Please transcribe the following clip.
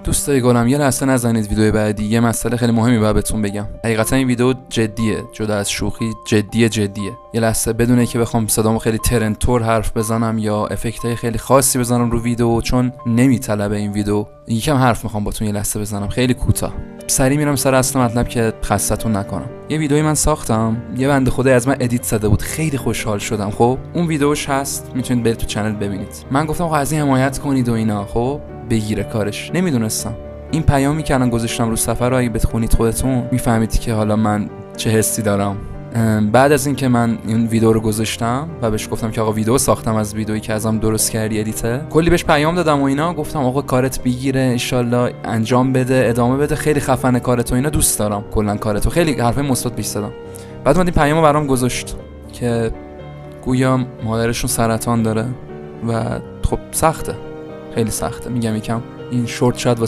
دوستای گلم یه لحظه نزنید ویدیو بعدی، یه مسئله خیلی مهمی باید بهتون بگم. حقیقتا این ویدیو جدیه، جدا از شوخی جدیه. یه لحظه بدونه که بخوام صدامو خیلی ترنتور حرف بزنم یا افکتای خیلی خاصی بزنم رو ویدیو، چون نمیطلبه این ویدیو. یکم حرف میخوام باتون یه لحظه بزنم، خیلی کوتاه. سری میرم سر اصل مطلب که خستتون نکنم. یه ویدیوی من ساختم، یه بنده خدای از من ادیت زده بود، خیلی خوشحال شدم. خب اون ویدیوش هست، میتونید برید تو کانال ببینید. من گفتم آقا از این حمایت کنید و اینا، خب بگیره کارش. نمیدونستم این پیامی که الان گذاشتم رو صفحه رو اگه بخونید خودتون میفهمید که حالا من چه حسی دارم. بعد از اینکه من این ویدیو رو گذاشتم و بهش گفتم که آقا ویدیو ساختم از ویدیویی که ازم درست کردی ادیته، کلی بهش پیام دادم و اینا، گفتم آقا کارت بگیره ان شاءالله، انجام بده، ادامه بده، خیلی خفنه کارت و اینا، دوست دارم کلا کارتو، خیلی حرفای مثبت بهش زدم. بعد اومد این پیامو برام گذاشت که گویا مادرشون سرطان داره و خب سخته، خیلی سخته. میگم یکم این شورت شد